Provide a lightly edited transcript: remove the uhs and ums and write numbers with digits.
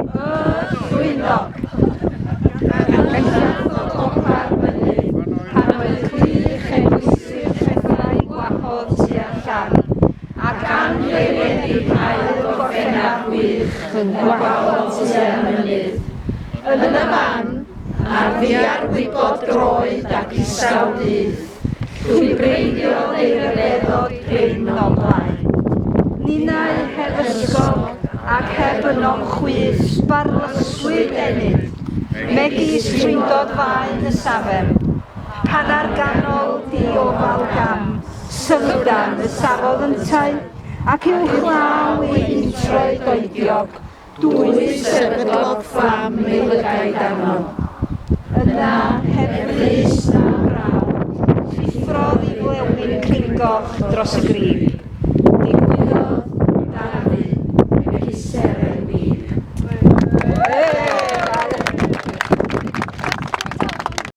Llwynog. Ac yn lladd o par mynydd, pan oedd clich eglwysir pethau gwahodd tu allan, ac anrhydedig ail gorffennaf wych yn gwahodd tu mynydd. Yn y fan, ar ddiar gwybod droed ac isaw dydd, llwybreidio ei ryfeddod prin o blaen. Ninnau heb ysgol ac heb yno chwys barlyswyd enid, megis tryndod faen y safon, pan ar ganol diofal gam, syldan y safodd yntau, ac i'w chlaw ei introed oediog, dwy sefydlog fflam ei lygaid arno. Yna, heb rhys na braw, llithrodd i flewyn cringoch dros y grib.